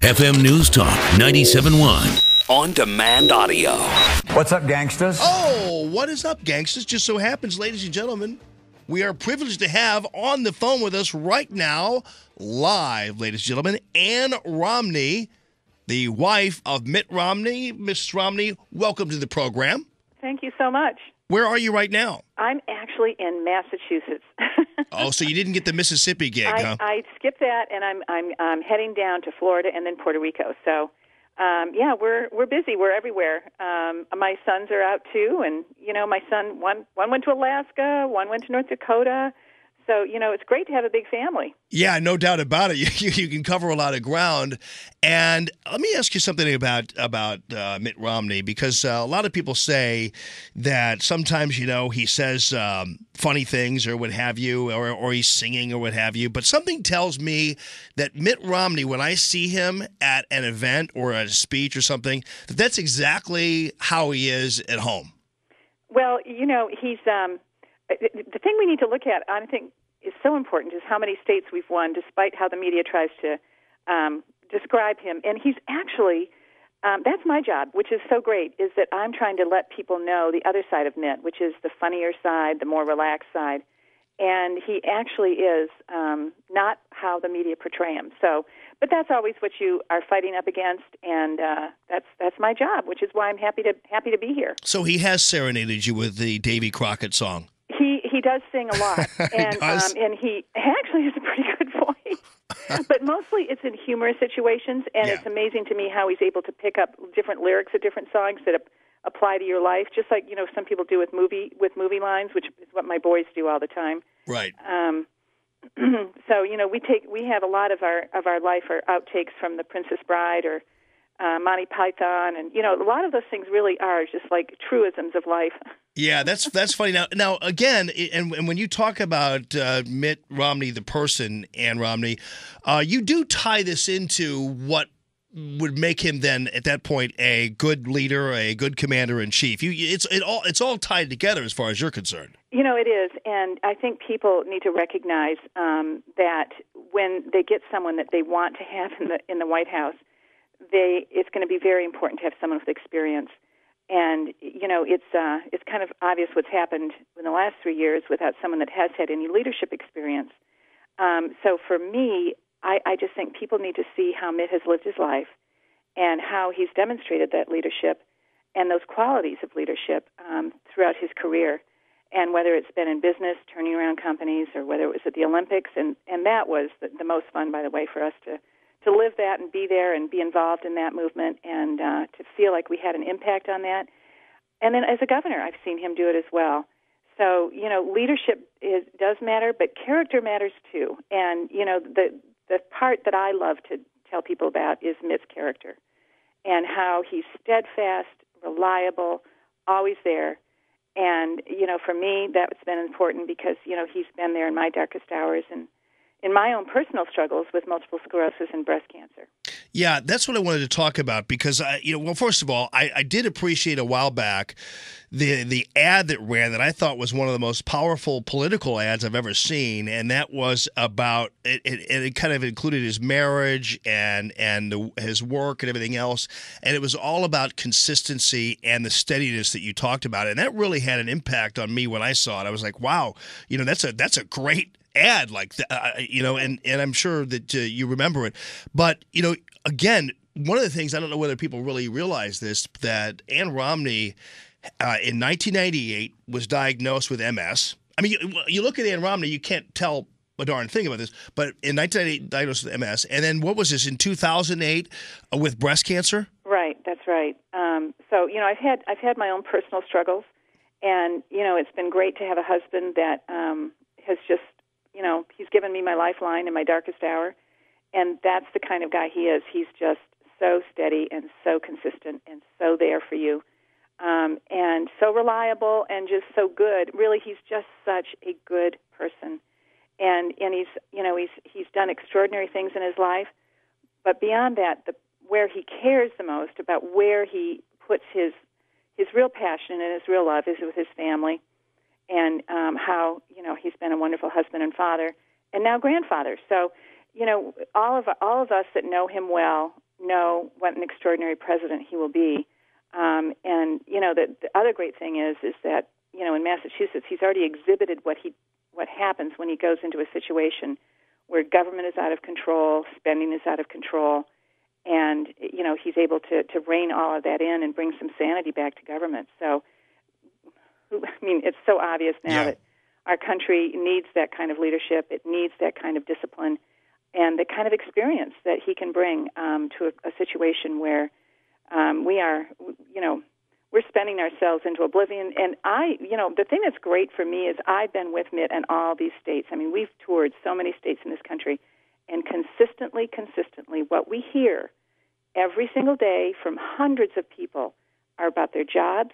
FM News Talk 97.1. On-demand audio. What's up, gangsters? Oh, what is up, gangsters? Just so happens, ladies and gentlemen, we are privileged to have on the phone with us right now, live, ladies and gentlemen, Ann Romney, the wife of Mitt Romney. Miss Romney, welcome to the program. Thank you so much. Where are you right now? I'm actually in Massachusetts. Oh, so you didn't get the Mississippi gig, huh? I skipped that, and I'm heading down to Florida and then Puerto Rico. So, yeah, we're busy. We're everywhere. My sons are out too, and my son one went to Alaska, one went to North Dakota. So, it's great to have a big family. Yeah, no doubt about it. You can cover a lot of ground. And let me ask you something about Mitt Romney, because a lot of people say that sometimes, he says funny things or what have you, or he's singing or what have you. But something tells me that Mitt Romney, when I see him at an event or at a speech or something, that's exactly how he is at home. Well, he's... the thing we need to look at, I think, is so important is how many states we've won, despite how the media tries to describe him. And he's actually, that's my job, which is so great, is that I'm trying to let people know the other side of Mitt, which is the funnier side, the more relaxed side. And he actually is not how the media portray him. So, but that's always what you are fighting up against, and that's my job, which is why I'm happy to be here. So he has serenaded you with the Davy Crockett song. He does sing a lot, and he actually has a pretty good voice. But mostly it's in humorous situations, and It's amazing to me how he's able to pick up different lyrics of different songs that apply to your life, just like some people do with movie lines, which is what my boys do all the time. Right. So we have a lot of our life are outtakes from The Princess Bride or Monty Python, and a lot of those things really are just like truisms of life. Yeah, that's funny. Now again, and when you talk about Mitt Romney, the person, Ann Romney, you do tie this into what would make him then at that point a good leader, a good commander-in-chief. It's all tied together as far as you're concerned. It is, and I think people need to recognize that when they get someone that they want to have in the White House, it's going to be very important to have someone with experience. And, it's kind of obvious what's happened in the last 3 years without someone that has had any leadership experience. So for me, I just think people need to see how Mitt has lived his life and how he's demonstrated that leadership and those qualities of leadership throughout his career. And whether it's been in business, turning around companies, or whether it was at the Olympics. And that was the most fun, by the way, for us to live that and be there and be involved in that movement and to feel like we had an impact on that. And then as a governor, I've seen him do it as well. So, leadership does matter, but character matters too. And, the part that I love to tell people about is Mitt's character and how he's steadfast, reliable, always there. And, for me, that's been important because, he's been there in my darkest hours and in my own personal struggles with multiple sclerosis and breast cancer. Yeah, that's what I wanted to talk about because, first of all, I did appreciate a while back the ad that ran that I thought was one of the most powerful political ads I've ever seen, and that was about it kind of included his marriage and his work and everything else, and it was all about consistency and the steadiness that you talked about, and that really had an impact on me when I saw it. I was like, wow, that's a great ad like that, and I'm sure that you remember it. But, again, one of the things, I don't know whether people really realize this, that Ann Romney in 1998 was diagnosed with MS. I mean, you look at Ann Romney, you can't tell a darn thing about this, but in 1998 diagnosed with MS, and then what was this, in 2008 with breast cancer? Right, that's right. So, I've had my own personal struggles, and, it's been great to have a husband that has just, he's given me my lifeline in my darkest hour, and that's the kind of guy he is. He's just so steady and so consistent and so there for you, and so reliable and just so good. Really, he's just such a good person, and he's done extraordinary things in his life. But beyond that, where he cares the most about where he puts his real passion and his real love is with his family. And how he's been a wonderful husband and father, and now grandfather. So all of us that know him well know what an extraordinary president he will be. And the other great thing is that in Massachusetts he's already exhibited what happens when he goes into a situation where government is out of control, spending is out of control, and he's able to rein all of that in and bring some sanity back to government. So, it's so obvious now that our country needs that kind of leadership. It needs that kind of discipline and the kind of experience that he can bring to a situation where we're spending ourselves into oblivion. And the thing that's great for me is I've been with Mitt in all these states. We've toured so many states in this country, and consistently, what we hear every single day from hundreds of people are about their job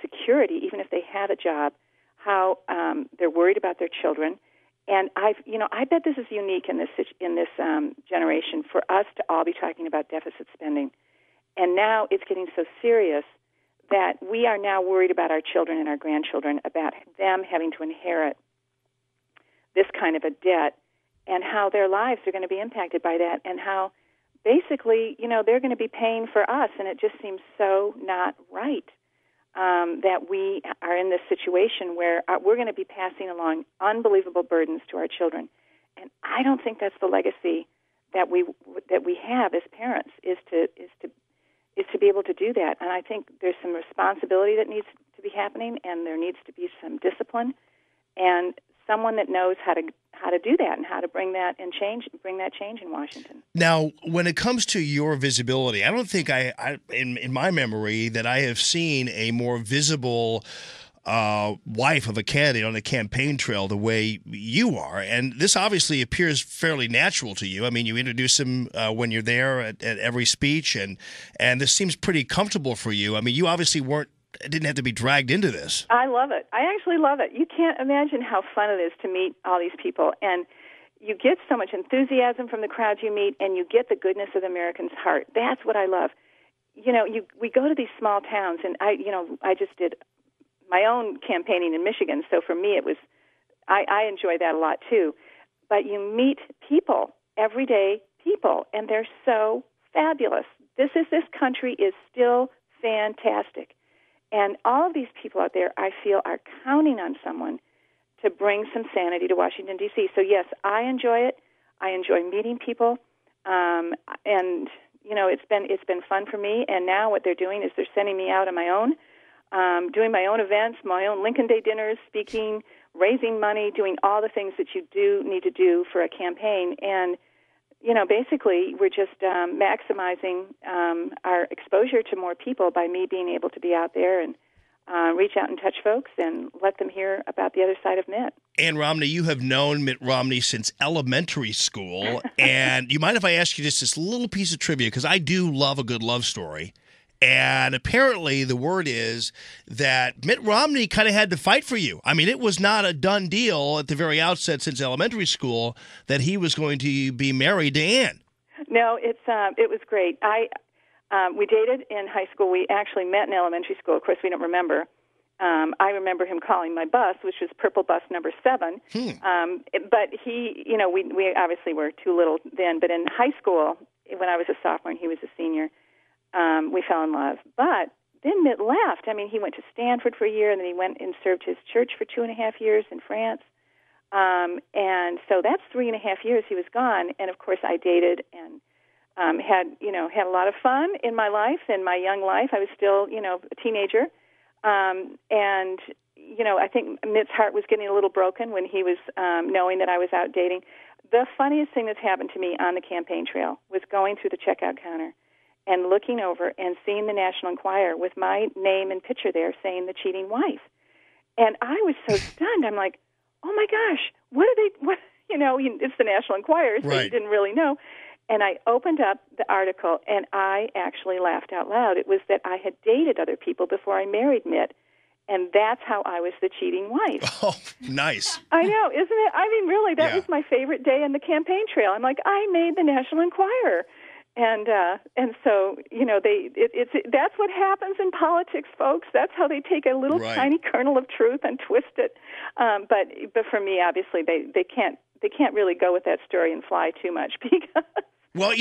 security, even if they have a job, how they're worried about their children. And I bet this is unique in this generation for us to all be talking about deficit spending. And now it's getting so serious that we are now worried about our children and our grandchildren, about them having to inherit this kind of a debt, and how their lives are going to be impacted by that, and how basically, they're going to be paying for us. And it just seems so not right that we are in this situation where we're going to be passing along unbelievable burdens to our children. And I don't think that's the legacy that we have as parents, is to be able to do that. And I think there's some responsibility that needs to be happening, and there needs to be some discipline and someone that knows how to do that and how to bring that change in Washington. Now, when it comes to your visibility, I don't think in my memory that I have seen a more visible wife of a candidate on the campaign trail the way you are. And this obviously appears fairly natural to you. You introduce him when you're there at every speech, and this seems pretty comfortable for you. You obviously didn't have to be dragged into this. I love it. I actually love it. You can't imagine how fun it is to meet all these people. And you get so much enthusiasm from the crowds you meet, and you get the goodness of the American's heart. That's what I love. We go to these small towns, and I just did my own campaigning in Michigan, so for me I enjoy that a lot too. But you meet people, everyday people, and they're so fabulous. This country is still fantastic. And all of these people out there, I feel, are counting on someone to bring some sanity to Washington, D.C. So, yes, I enjoy it. I enjoy meeting people. And, it's been fun for me. And now what they're doing is they're sending me out on my own, doing my own events, my own Lincoln Day dinners, speaking, raising money, doing all the things that you do need to do for a campaign. And basically, we're just maximizing our exposure to more people by me being able to be out there and reach out and touch folks and let them hear about the other side of Mitt. Ann Romney, you have known Mitt Romney since elementary school, and you mind if I ask you just this little piece of trivia? Because I do love a good love story. And apparently the word is that Mitt Romney kind of had to fight for you. It was not a done deal at the very outset since elementary school that he was going to be married to Ann. No, it was great. We dated in high school. We actually met in elementary school. Of course, we don't remember. I remember him calling my bus, which was Purple Bus number 7. But he, we obviously were too little then. But in high school, when I was a sophomore and he was a senior, we fell in love. But then Mitt left. He went to Stanford for a year, and then he went and served his church for 2.5 years in France. And so that's 3.5 years he was gone. And, of course, I dated and had a lot of fun in my life, in my young life. I was still, a teenager. And, I think Mitt's heart was getting a little broken when he was knowing that I was out dating. The funniest thing that's happened to me on the campaign trail was going through the checkout counter and looking over and seeing the National Enquirer with my name and picture there saying the cheating wife. And I was so stunned. I'm like, oh, my gosh, it's the National Enquirer, so you didn't really know. And I opened up the article, and I actually laughed out loud. It was that I had dated other people before I married Mitt, and that's how I was the cheating wife. Oh, nice. I know, isn't it? Really, that was my favorite day on the campaign trail. I'm like, I made the National Enquirer. And so, that's what happens in politics, folks. That's how they take a little tiny kernel of truth and twist it. But for me, obviously, they can't really go with that story and fly too much because well,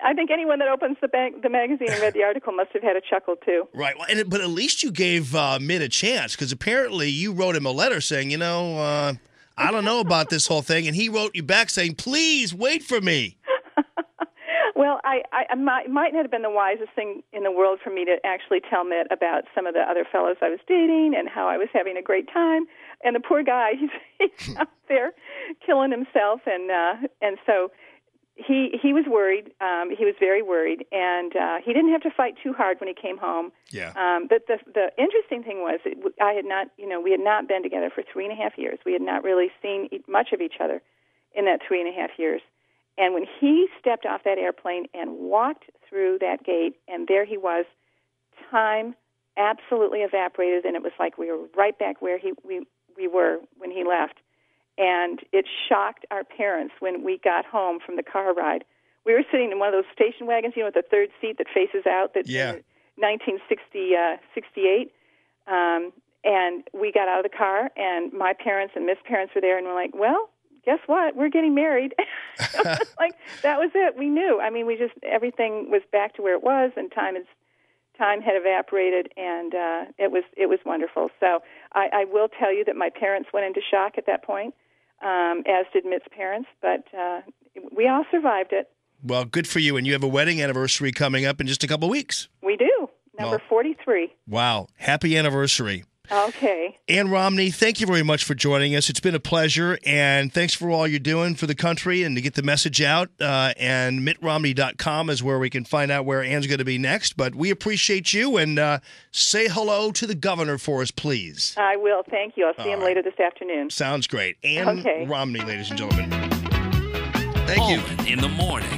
I think anyone that opens the magazine and read the article must have had a chuckle, too. Right. Well, but at least you gave Mitt a chance, because apparently you wrote him a letter saying, I don't know about this whole thing. And he wrote you back saying, please wait for me. Well, I might not have been the wisest thing in the world for me to actually tell Mitt about some of the other fellows I was dating and how I was having a great time. And the poor guy, he's out there killing himself. And so he was worried. He was very worried. And he didn't have to fight too hard when he came home. Yeah. But the interesting thing was we had not been together for 3.5 years. We had not really seen much of each other in that 3.5 years. And when he stepped off that airplane and walked through that gate, and there he was, time absolutely evaporated, and it was like we were right back where we were when he left. And it shocked our parents when we got home from the car ride. We were sitting in one of those station wagons, with the third seat that faces out, that's in 1968. And we got out of the car, and my parents and Miss parents were there, and we're like, well, guess what? We're getting married. Like, that was it. We knew. I mean, everything was back to where it was, and time had evaporated, and it was wonderful. So I will tell you that my parents went into shock at that point, as did Mitt's parents, but we all survived it. Well, good for you, and you have a wedding anniversary coming up in just a couple weeks. We do. Number 43. Wow. Happy anniversary. Okay. Ann Romney, thank you very much for joining us. It's been a pleasure, and thanks for all you're doing for the country and to get the message out. And mittromney.com is where we can find out where Ann's going to be next. But we appreciate you, and say hello to the governor for us, please. I will. Thank you. I'll see him later this afternoon. Sounds great. Ann Romney, ladies and gentlemen. Thank you. Allman in the morning.